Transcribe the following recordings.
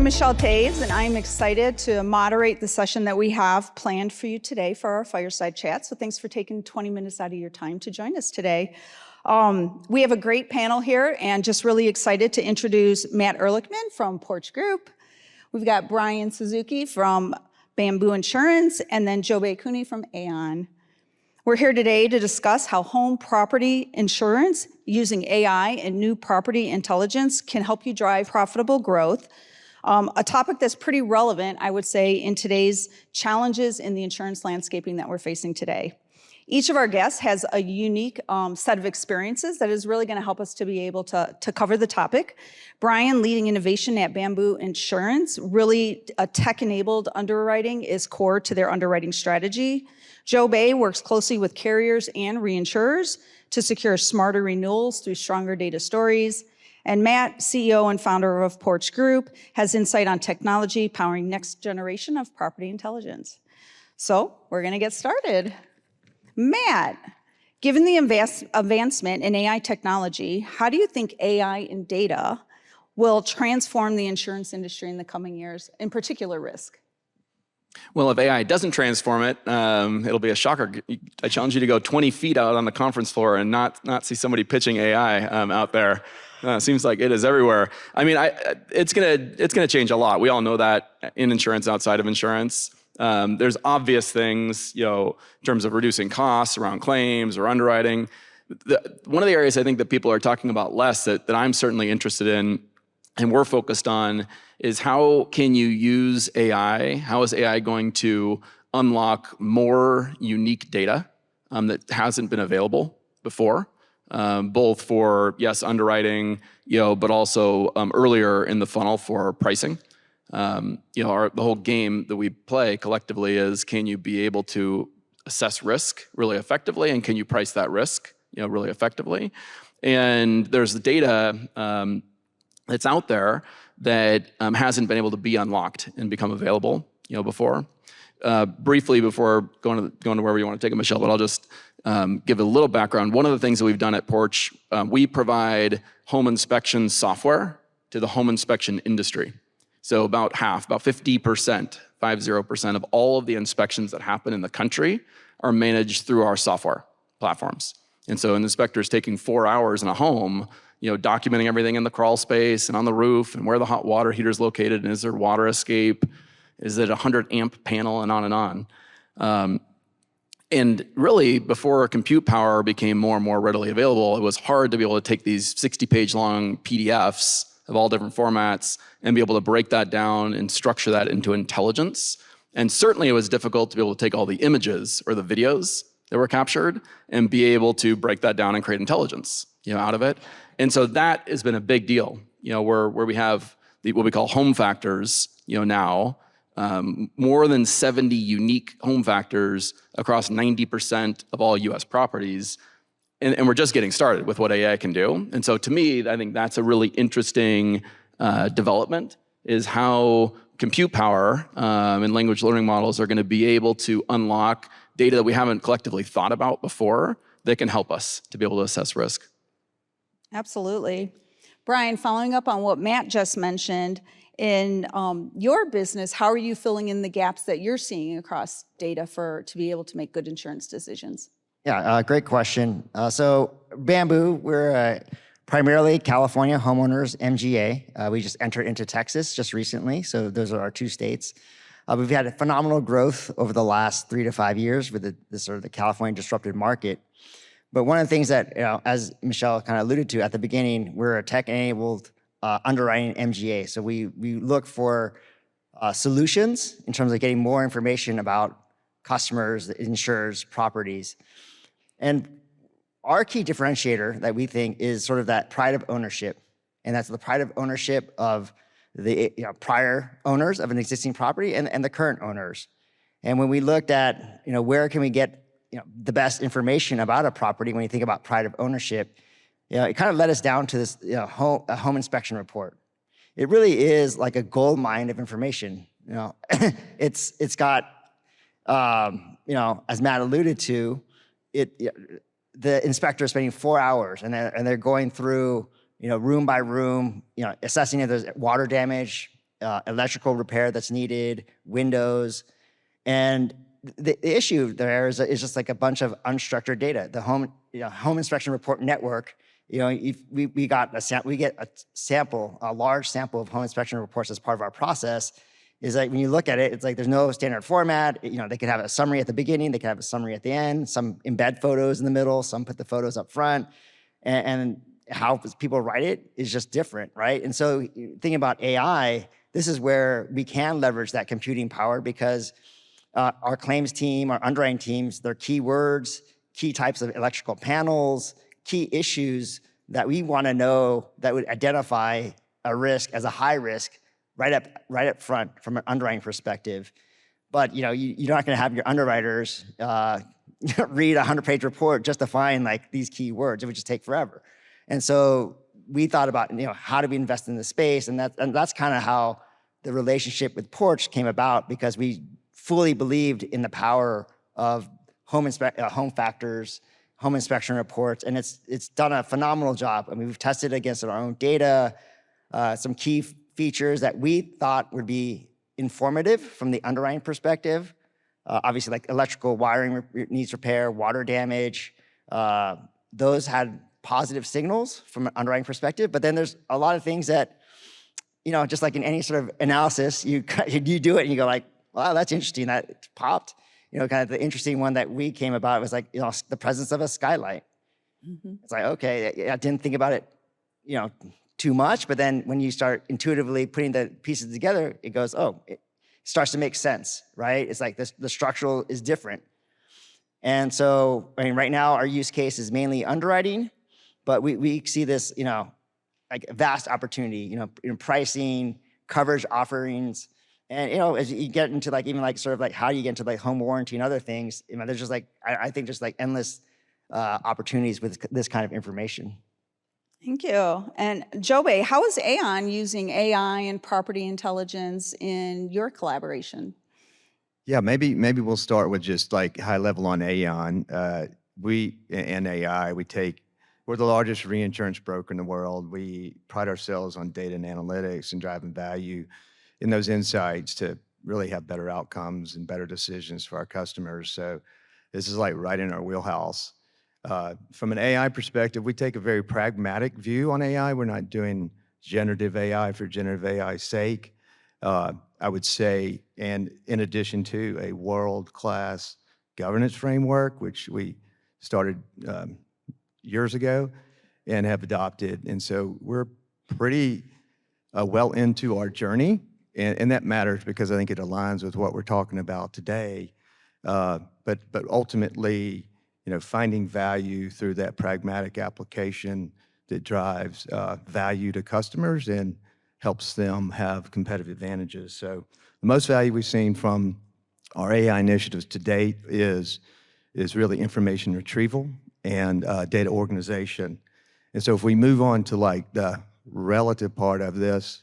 I'm Michelle Taves, and I'm excited to moderate the session that we have planned for you today for our fireside chat. So thanks for taking 20 minutes out of your time to join us today. We have a great panel here, and just really excited to introduce Matt Ehrlichman from Porch Group. We've got Brian Suzuki from Bamboo Insurance, and then Jobay Cooney from AON. We're here today to discuss how home property insurance using AI and new property intelligence can help you drive profitable growth. A topic that's pretty relevant, I would say, in today's challenges in the insurance landscaping that we're facing today. Each of our guests has a unique set of experiences that is really going to help us to be able to cover the topic. Brian, leading innovation at Bamboo Insurance, really a tech-enabled underwriting is core to their underwriting strategy. Jobay works closely with carriers and reinsurers to secure smarter renewals through stronger data stories. And Matt, CEO and founder of Porch Group, has insight on technology powering next generation of property intelligence. So we're going to get started. Matt, given the advancement in AI technology, how do you think AI and data will transform the insurance industry in the coming years, in particular risk? Well, if AI doesn't transform it, it'll be a shocker. I challenge you to go 20 feet out on the conference floor and not see somebody pitching AI out there. Seems like it is everywhere. I mean, it's gonna change a lot. We all know that in insurance, outside of insurance. There's obvious things, in terms of reducing costs around claims or underwriting. One of the areas I think that people are talking about less that I'm certainly interested in and we're focused on is how can you use AI? How is AI going to unlock more unique data that hasn't been available before? Both for, yes, underwriting, but also earlier in the funnel for pricing. The whole game that we play collectively is, can you be able to assess risk really effectively, and can you price that risk, really effectively? And there's the data that's out there that hasn't been able to be unlocked and become available, before. Briefly, before going to wherever you want to take it, Michelle, but I'll just give a little background. One of the things that we've done at Porch, we provide home inspection software to the home inspection industry. So about 50% of all of the inspections that happen in the country are managed through our software platforms. And so an inspector is taking 4 hours in a home, documenting everything in the crawl space and on the roof and where the hot water heater is located and is there water escape, is it a 100 amp panel, and on and on. And really, before compute power became more and more readily available, it was hard to be able to take these 60-page long PDFs of all different formats and be able to break that down and structure that into intelligence. And certainly it was difficult to be able to take all the images or the videos that were captured and be able to break that down and create intelligence, out of it. And so that has been a big deal, where we have what we call home factors, now, more than 70 unique home factors across 90% of all US properties. And we're just getting started with what AI can do. And so to me, I think that's a really interesting development, is how compute power and language learning models are going to be able to unlock data that we haven't collectively thought about before that can help us to be able to assess risk. Absolutely. Brian, following up on what Matt just mentioned, in your business, how are you filling in the gaps that you're seeing across data to be able to make good insurance decisions? Yeah, great question. So Bamboo, we're primarily California homeowners MGA. We just entered into Texas just recently, so those are our two states. We've had a phenomenal growth over the last 3 to 5 years with the sort of the California disrupted market. But one of the things that, as Michelle kind of alluded to at the beginning, we're a tech-enabled underwriting MGA. So we look for solutions in terms of getting more information about customers, insurers, properties. And our key differentiator that we think is sort of that pride of ownership. And that's the pride of ownership of the prior owners of an existing property and the current owners. And when we looked at, where can we get the best information about a property, when you think about pride of ownership, it kind of led us down to this home inspection report. It really is like a gold mine of information. It's got, as Matt alluded to, the inspector is spending 4 hours and they're going through, room by room, assessing if there's water damage, electrical repair that's needed, windows. And the issue there is just like a bunch of unstructured data. The home inspection report network, we get a large sample of home inspection reports as part of our process. Is like when you look at it, it's like there's no standard format. They could have a summary at the beginning, they could have a summary at the end, some embed photos in the middle, some put the photos up front, and how people write it is just different, right? And so thinking about AI, this is where we can leverage that computing power because our claims team, our underwriting teams, their keywords, key types of electrical panels, key issues that we want to know that would identify a risk as a high risk right up front from an underwriting perspective. But you're not going to have your underwriters read a 100-page report just to find like these keywords. It would just take forever. And so we thought about how do we invest in the space, and that's kind of how the relationship with Porch came about, because we fully believed in the power of home factors, home inspection reports, and it's done a phenomenal job. I mean, we've tested against our own data, some key features that we thought would be informative from the underwriting perspective. Obviously, like electrical wiring needs repair, water damage, those had positive signals from an underwriting perspective. But then there's a lot of things that, just like in any sort of analysis, you do it and you go like, wow, that's interesting, that popped. Kind of the interesting one that we came about was like, the presence of a skylight. Mm-hmm. It's like, okay, I didn't think about it, too much, but then when you start intuitively putting the pieces together, it goes, it starts to make sense, right? It's like the structural is different. And so, right now our use case is mainly underwriting, but we see this, like a vast opportunity, in pricing, coverage offerings, and as you get into like even like sort of like how you get into like home warranty and other things, there's just like I think there's like endless opportunities with this kind of information. Thank you. And Jobay, how is AON using AI and property intelligence in your collaboration? Yeah, maybe we'll start with just like high level on AON. We and AI, we're the largest reinsurance broker in the world. We pride ourselves on data and analytics and driving value in those insights to really have better outcomes and better decisions for our customers. So this is like right in our wheelhouse. From an AI perspective, we take a very pragmatic view on AI. We're not doing generative AI for generative AI's sake. I would say, and in addition to a world-class governance framework, which we started years ago and have adopted. And so we're pretty well into our journey, and that matters because I think it aligns with what we're talking about today. But ultimately, finding value through that pragmatic application that drives value to customers and helps them have competitive advantages. So the most value we've seen from our AI initiatives to date is really information retrieval and data organization. And so if we move on to like the relative part of this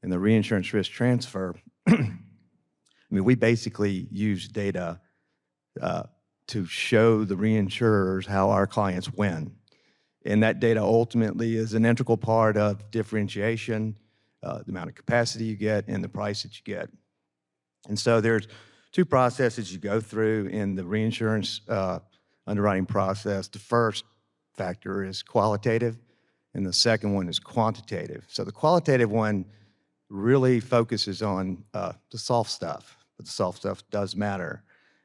and the reinsurance risk transfer, we basically use data to show the reinsurers how our clients win. And that data ultimately is an integral part of differentiation, the amount of capacity you get and the price that you get. And so there's two processes you go through in the reinsurance underwriting process. The first factor is qualitative, and the second one is quantitative. So the qualitative one really focuses on the soft stuff, but the soft stuff does matter.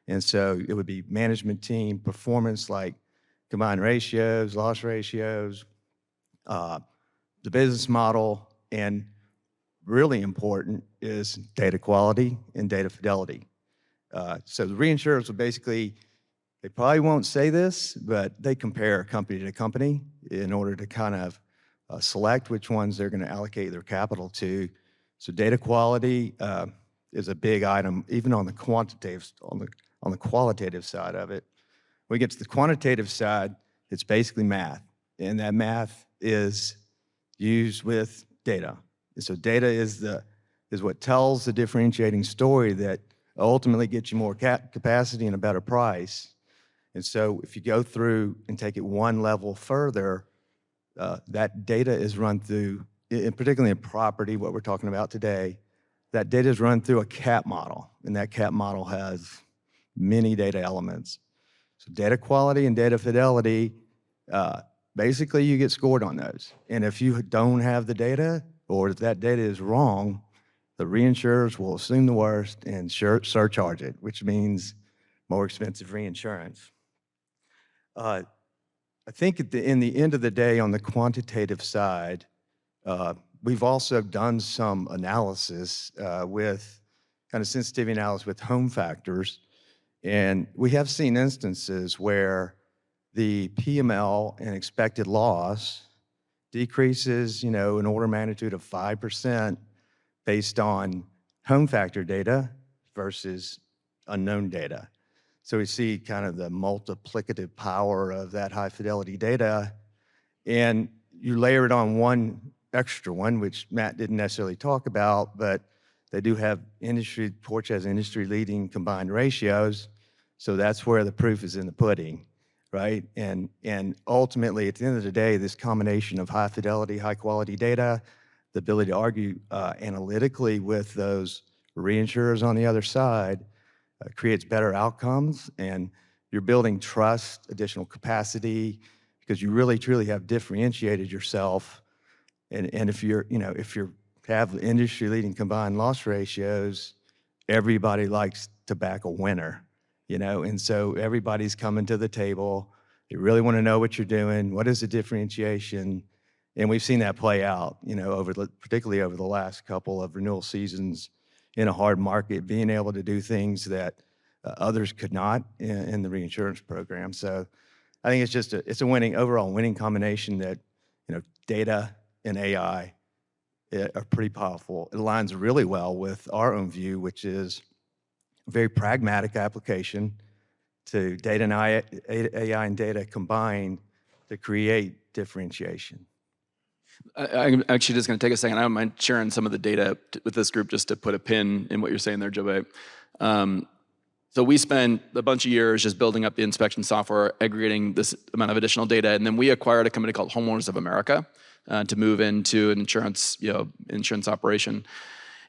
And so it would be management team performance, like combined ratios, loss ratios, the business model, and really important is data quality and data fidelity. So the reinsurers will basically, they probably won't say this, but they compare company to company in order to kind of select which ones they're going to allocate their capital to. So data quality is a big item, even on the qualitative side of it. When we get to the quantitative side, it's basically math, and that math is used with data. And so data is what tells the differentiating story that ultimately gets you more capacity and a better price. And so if you go through and take it one level further, that data is run through, and particularly in property, what we're talking about today, that data is run through a CAP model, and that CAP model has many data elements. So data quality and data fidelity, basically you get scored on those. And if you don't have the data, or if that data is wrong, the reinsurers will assume the worst and surcharge it, which means more expensive reinsurance. I think in the end of the day, on the quantitative side, we've also done some analysis with kind of sensitivity analysis with home factors, and we have seen instances where the PML and expected loss decreases, an order of magnitude of 5% based on home factor data versus unknown data. So we see kind of the multiplicative power of that high fidelity data, and you layer it on one extra one, which Matt didn't necessarily talk about, but they do have Porch has industry leading combined ratios. So that's where the proof is in the pudding, right? And ultimately, at the end of the day, this combination of high fidelity, high quality data, the ability to argue analytically with those reinsurers on the other side creates better outcomes, and you're building trust, additional capacity, because you really truly have differentiated yourself. And if you have industry leading combined loss ratios, everybody likes to back a winner, and so everybody's coming to the table. You really want to know what you're doing. What is the differentiation? And we've seen that play out, particularly over the last couple of renewal seasons in a hard market, being able to do things that others could not in the reinsurance program. So I think it's a overall winning combination that, data and AI are pretty powerful. It aligns really well with our own view, which is a very pragmatic application to data and AI and data combined to create differentiation. I'm actually just going to take a second. I don't mind sharing some of the data with this group just to put a pin in what you're saying there, Jobay. So we spent a bunch of years just building up the inspection software, aggregating this amount of additional data, and then we acquired a company called Homeowners of America to move into an insurance operation.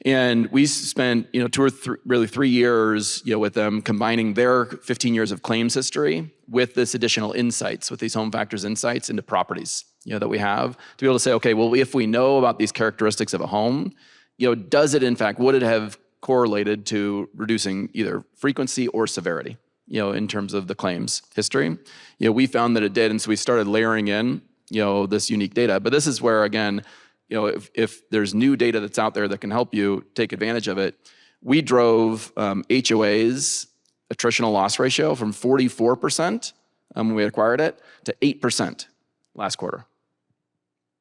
And we spent 3 years with them, combining their 15 years of claims history with this additional insights, with these home factors insights into properties that we have, to be able to say, okay, well, if we know about these characteristics of a home, would it have correlated to reducing either frequency or severity, in terms of the claims history? We found that it did, and so we started layering in, this unique data. But this is where, again, if there's new data that's out there that can help you take advantage of it, we drove HOA's attritional loss ratio from 44% when we acquired it to 8% last quarter.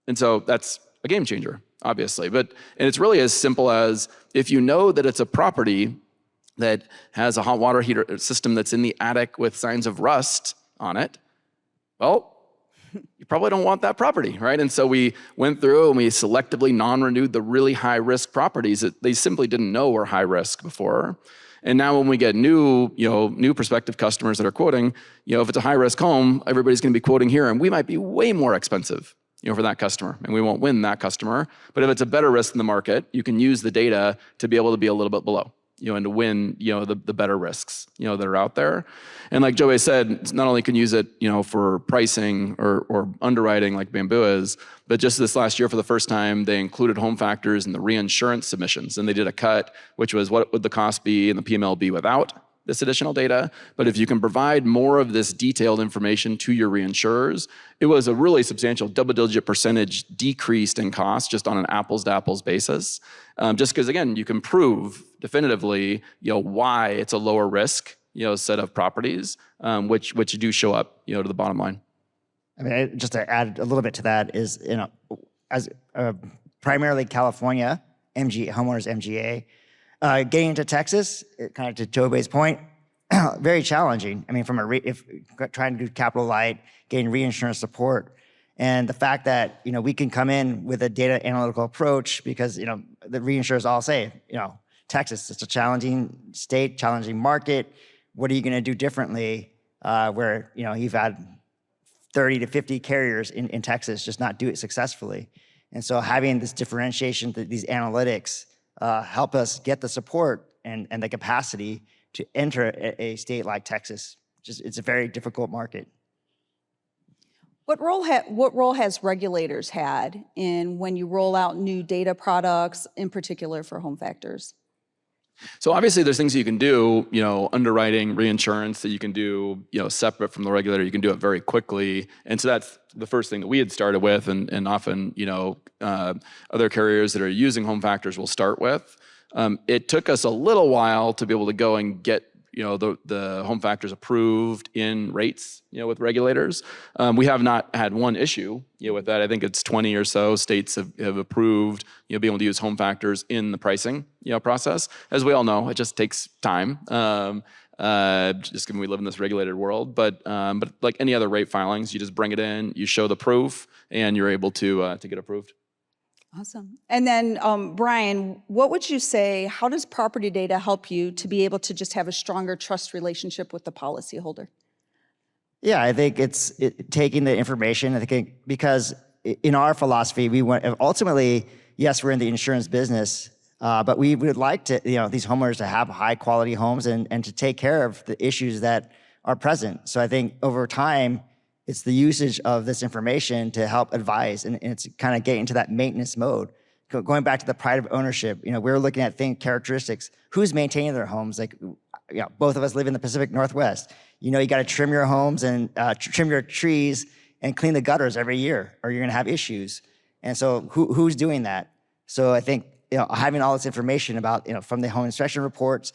And so that's a game changer, obviously. And it's really as simple as, if you know that it's a property that has a hot water heater system that's in the attic with signs of rust on it, well, you probably don't want that property, right? And so we went through and we selectively non-renewed the really high-risk properties that they simply didn't know were high risk before. And now when we get new prospective customers that are quoting, if it's a high-risk home, everybody's going to be quoting here, and we might be way more expensive, for that customer, and we won't win that customer. But if it's a better risk in the market, you can use the data to be able to be a little bit below, and to win, the better risks, that are out there. And like Jobay said, not only can you use it, for pricing or underwriting like Bamboo is, but just this last year, for the first time, they included home factors in the reinsurance submissions, and they did a cut, which was what would the cost be and the PML be without this additional data. But if you can provide more of this detailed information to your reinsurers, it was a really substantial double-digit percentage decreased in cost just on an apples-to-apples basis. Just because, again, you can prove definitively, why it's a lower risk, set of properties, which do show up, to the bottom line. I mean, just to add a little bit to that is, as primarily California homeowners MGA, getting into Texas, kind of to Jobay's point, very challenging. I mean, if trying to do capital light, getting reinsurance support, and the fact that we can come in with a data analytical approach, because the reinsurers all say, Texas, it's a challenging state, challenging market. What are you going to do differently? Where you've had 30 to 50 carriers in Texas just not do it successfully, and so having this differentiation, these analytics, help us get the support and the capacity to enter a state like Texas. It's a very difficult market. What role has regulators had in when you roll out new data products, in particular for home factors? So obviously there's things you can do, underwriting, reinsurance that you can do, separate from the regulator. You can do it very quickly. And so that's the first thing that we had started with, and often, other carriers that are using home factors will start with. It took us a little while to be able to go and get the home factors approved in rates, with regulators. We have not had one issue, with that. I think it's 20 or so states have approved, being able to use home factors in the pricing, process. As we all know, it just takes time. Just given we live in this regulated world, but like any other rate filings, you just bring it in, you show the proof, and you're able to get approved. Awesome. And then, Brian, what would you say, how does property data help you to be able to just have a stronger trust relationship with the policyholder? Yeah, I think it's taking the information, I think, because in our philosophy, we want, ultimately, yes, we're in the insurance business, but we would like to, these homeowners to have high quality homes and to take care of the issues that are present. So I think over time, it's the usage of this information to help advise, and it's kind of getting into that maintenance mode. Going back to the pride of ownership, we're looking at characteristics. Who's maintaining their homes? Like, both of us live in the Pacific Northwest. You got to trim your homes and trim your trees and clean the gutters every year, or you're going to have issues. And so, who's doing that? So I think having all this information about from the home inspection reports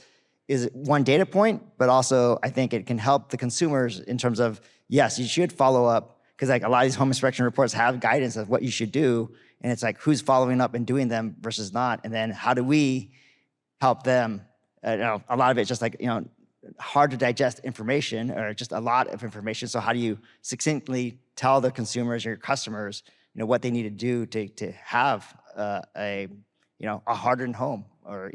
is one data point, but also I think it can help the consumers in terms of, yes, you should follow up, because like a lot of these home inspection reports have guidance of what you should do, and it's like who's following up and doing them versus not, and then how do we help them? A lot of it's just like hard to digest information, or just a lot of information. So how do you succinctly tell the consumers or your customers what they need to do to have a hardened home, or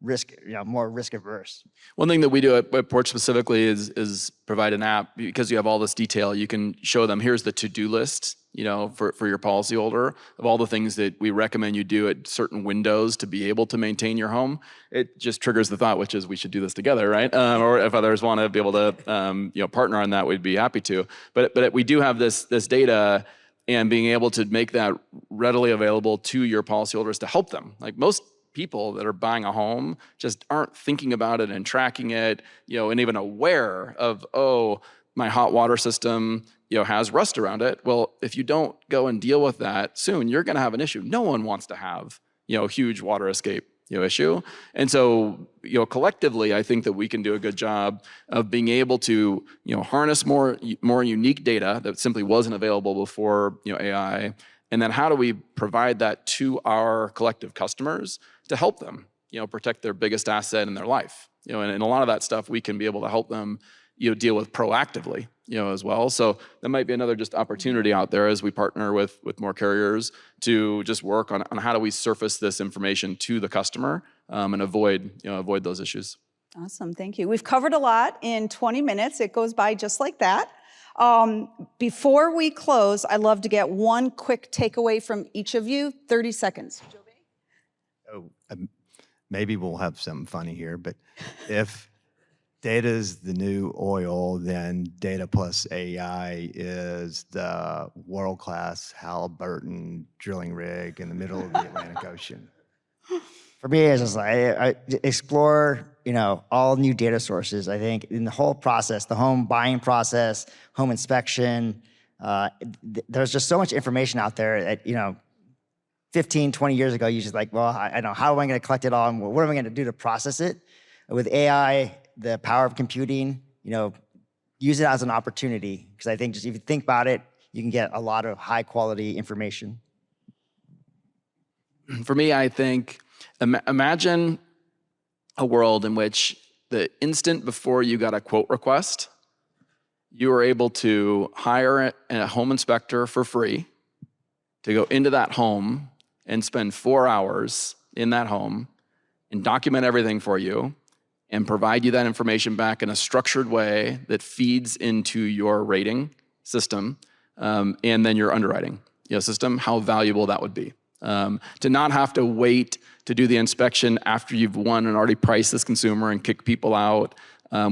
risk, more risk averse? One thing that we do at Porch specifically is provide an app. Because you have all this detail, you can show them, here's the to-do list, for your policyholder of all the things that we recommend you do at certain windows to be able to maintain your home. It just triggers the thought, which is we should do this together, right? Or if others want to be able to, partner on that, we'd be happy to. But we do have this data, and being able to make that readily available to your policyholders to help them. Like most people that are buying a home just aren't thinking about it and tracking it, and even aware of, my hot water system, has rust around it. Well, if you don't go and deal with that soon, you're going to have an issue. No one wants to have, a huge water escape, issue. And so, collectively, I think that we can do a good job of being able to, harness more unique data that simply wasn't available before, AI. And then how do we provide that to our collective customers to help them, protect their biggest asset in their life? And a lot of that stuff we can be able to help them, deal with proactively, as well. So that might be another just opportunity out there as we partner with more carriers to just work on how do we surface this information to the customer and avoid those issues. Awesome, thank you. We've covered a lot in 20 minutes. It goes by just like that. Before we close, I'd love to get one quick takeaway from each of you, 30 seconds. Maybe we'll have something funny here, but if data is the new oil, then data plus AI is the world-class Halliburton drilling rig in the middle of the Atlantic Ocean. For me, it's just like I explore, all new data sources. I think in the whole process, the home buying process, home inspection, there's just so much information out there that, 15, 20 years ago, you just like, well, I know, how am I going to collect it all? And what am I going to do to process it? With AI, the power of computing, use it as an opportunity. Because I think just if you think about it, you can get a lot of high quality information. For me, I think, imagine a world in which the instant before you got a quote request, you were able to hire a home inspector for free to go into that home and spend 4 hours in that home and document everything for you and provide you that information back in a structured way that feeds into your rating system and then your underwriting system, how valuable that would be. To not have to wait to do the inspection after you've won and already priced this consumer and kick people out,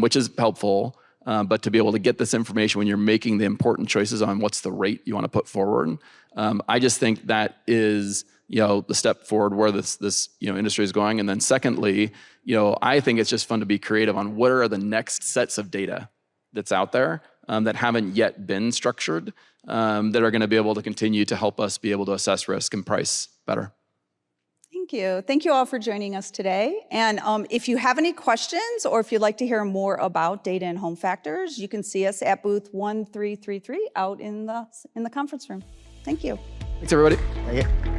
which is helpful. But to be able to get this information when you're making the important choices on what's the rate you want to put forward, I just think that is the step forward where this industry is going. And then secondly, I think it's just fun to be creative on what are the next sets of data that's out there that haven't yet been structured that are going to be able to continue to help us be able to assess risk and price better. Thank you. Thank you all for joining us today. And if you have any questions or if you'd like to hear more about data and home factors, you can see us at booth 1333 out in the conference room. Thank you. Thanks, everybody. Yeah.